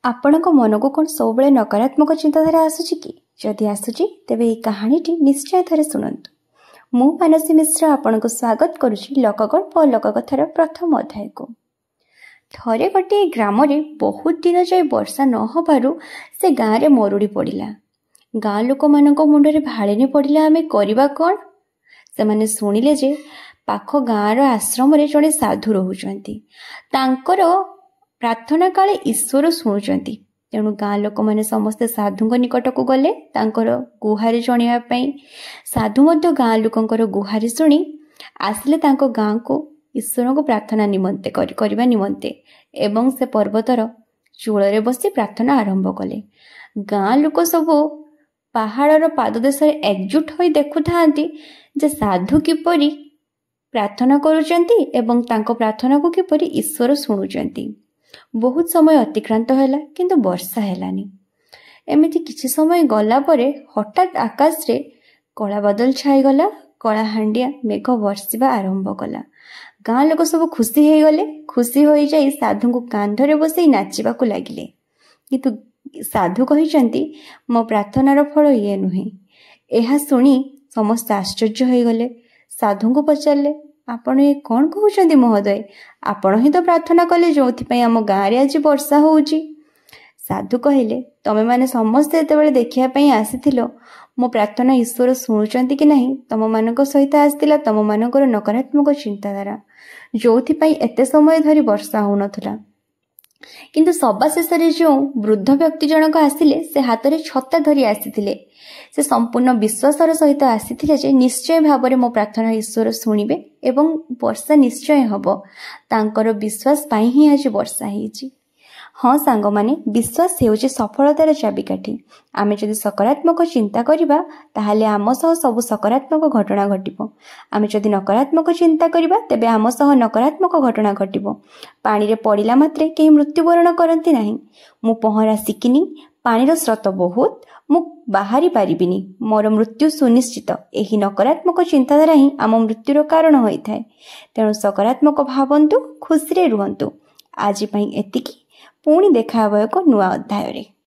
ଆପଣଙ୍କ ମନକୁ କ'ଣ ସବୁବେଳେ ନକାରାତ୍ମକ ଚିନ୍ତାଧାରା ଆସୁଛି କି? ଯଦି ଆସୁଛି ତେବେ ଏହି କାହାଣୀଟି ନିଶ୍ଚୟ ଥରେ ଶୁଣନ୍ତୁ। ମୁଁ ମାନସୀ ମିଶ୍ର ଆପଣଙ୍କୁ ସ୍ୱାଗତ କରୁଛି ଲୋକଗଳ୍ପ ଓ ଲୋକକଥାର ପ୍ରଥମ ଅଧ୍ୟାୟକୁ। ଥରେ ଗୋଟିଏ ଗ୍ରାମରେ ବହୁତ ଦିନ ଯାଏ ବର୍ଷା ନ ହେବାରୁ ସେ ଗାଁରେ ମରୁଡ଼ି ପଡ଼ିଲା। ଗାଁ ଲୋକମାନଙ୍କ ମୁଣ୍ଡରେ ଭାଳେଣି ପଡ଼ିଲା, ଆମେ କରିବା କ'ଣ? ସେମାନେ ଶୁଣିଲେ ଯେ ପାଖ ଗାଁର ଆଶ୍ରମରେ ଜଣେ ସାଧୁ ରହୁଛନ୍ତି। ତାଙ୍କର ପ୍ରାର୍ଥନା କାଳେ ଈଶ୍ୱର ଶୁଣୁଛନ୍ତି। ତେଣୁ ଗାଁ ଲୋକମାନେ ସମସ୍ତେ ସାଧୁଙ୍କ ନିକଟକୁ ଗଲେ ତାଙ୍କର ଗୁହାରି ଜଣାଇବା ପାଇଁ। ସାଧୁ ମଧ୍ୟ ଗାଁ ଲୋକଙ୍କର ଗୁହାରି ଶୁଣି ଆସିଲେ ତାଙ୍କ ଗାଁକୁ ଈଶ୍ୱରଙ୍କୁ ପ୍ରାର୍ଥନା କରିବା ନିମନ୍ତେ ଏବଂ ସେ ପର୍ବତର ଚୂଳରେ ବସି ପ୍ରାର୍ଥନା ଆରମ୍ଭ କଲେ। ଗାଁ ଲୋକ ସବୁ ପାହାଡ଼ର ପାଦଦେଶରେ ଏକଜୁଟ ହୋଇ ଦେଖୁଥାନ୍ତି ଯେ ସାଧୁ କିପରି ପ୍ରାର୍ଥନା କରୁଛନ୍ତି ଏବଂ ତାଙ୍କ ପ୍ରାର୍ଥନାକୁ କିପରି ଈଶ୍ୱର ଶୁଣୁଛନ୍ତି। ବହୁତ ସମୟ ଅତିକ୍ରାନ୍ତ ହେଲା, କିନ୍ତୁ ବର୍ଷା ହେଲାନି। ଏମିତି କିଛି ସମୟ ଗଲା ପରେ ହଠାତ୍ ଆକାଶରେ କଳା ବାଦଲ ଛାଇଗଲା। କଳାହାଣ୍ଡିଆ ମେଘ ବର୍ଷିବା ଆରମ୍ଭ କଲା। ଗାଁ ଲୋକ ସବୁ ଖୁସି ହେଇଗଲେ। ଖୁସି ହୋଇଯାଇ ସାଧୁଙ୍କୁ କାନ୍ଧରେ ବସେଇ ନାଚିବାକୁ ଲାଗିଲେ। କିନ୍ତୁ ସାଧୁ କହିଛନ୍ତି, ମୋ ପ୍ରାର୍ଥନାର ଫଳ ଇଏ ନୁହେଁ। ଏହା ଶୁଣି ସମସ୍ତେ ଆଶ୍ଚର୍ଯ୍ୟ ହୋଇଗଲେ। ସାଧୁଙ୍କୁ ପଚାରିଲେ, ଆପଣ ଏ କ'ଣ କହୁଛନ୍ତି ମହୋଦୟ? ଆପଣ ହିଁ ତ ପ୍ରାର୍ଥନା କଲେ ଯେଉଁଥିପାଇଁ ଆମ ଗାଁରେ ଆଜି ବର୍ଷା ହେଉଛି। ସାଧୁ କହିଲେ, ତମେମାନେ ସମସ୍ତେ ଯେତେବେଳେ ଦେଖିବା ପାଇଁ ଆସିଥିଲ ମୋ ପ୍ରାର୍ଥନା ଈଶ୍ୱର ଶୁଣୁଛନ୍ତି କି ନାହିଁ, ତମମାନଙ୍କ ସହିତ ଆସିଥିଲା ତମମାନଙ୍କର ନକାରାତ୍ମକ ଚିନ୍ତାଧାରା, ଯେଉଁଥିପାଇଁ ଏତେ ସମୟ ଧରି ବର୍ଷା ହେଉନଥିଲା। କିନ୍ତୁ ସବା ଶେଷରେ ଯେଉଁ ବୃଦ୍ଧ ବ୍ୟକ୍ତି ଜଣକ ଆସିଲେ, ସେ ହାତରେ ଛତା ଧରି ଆସିଥିଲେ। ସେ ସମ୍ପୂର୍ଣ୍ଣ ବିଶ୍ୱାସର ସହିତ ଆସିଥିଲେ ଯେ ନିଶ୍ଚୟ ଭାବରେ ମୋ ପ୍ରାର୍ଥନା ଈଶ୍ୱର ଶୁଣିବେ ଏବଂ ବର୍ଷା ନିଶ୍ଚୟ ହେବ। ତାଙ୍କର ବିଶ୍ୱାସ ପାଇଁ ହିଁ ଆଜି ବର୍ଷା ହେଇଛି। ହଁ ସାଙ୍ଗମାନେ, ବିଶ୍ୱାସ ହେଉଛି ସଫଳତାର ଚାବିକାଠି। ଆମେ ଯଦି ସକାରାତ୍ମକ ଚିନ୍ତା କରିବା ତାହେଲେ ଆମ ସହ ସବୁ ସକାରାତ୍ମକ ଘଟଣା ଘଟିବ। ଆମେ ଯଦି ନକାରାତ୍ମକ ଚିନ୍ତା କରିବା ତେବେ ଆମ ସହ ନକାରାତ୍ମକ ଘଟଣା ଘଟିବ। ପାଣିରେ ପଡ଼ିଲା ମାତ୍ରେ କେହି ମୃତ୍ୟୁବରଣ କରନ୍ତି ନାହିଁ। ମୁଁ ପହଁରା ଶିଖିନି, ପାଣିର ସ୍ରୋତ ବହୁତ, ମୁଁ ବାହାରି ପାରିବିନି, ମୋର ମୃତ୍ୟୁ ସୁନିଶ୍ଚିତ। ଏହି ନକାରାତ୍ମକ ଚିନ୍ତାଧାରା ହିଁ ଆମ ମୃତ୍ୟୁର କାରଣ ହୋଇଥାଏ। ତେଣୁ ସକାରାତ୍ମକ ଭାବନ୍ତୁ, ଖୁସିରେ ରୁହନ୍ତୁ। ଆଜି ପାଇଁ ଏତିକି। ପୁଣି ଦେଖା ହେବ ଏକ ନୂଆ ଅଧ୍ୟାୟରେ।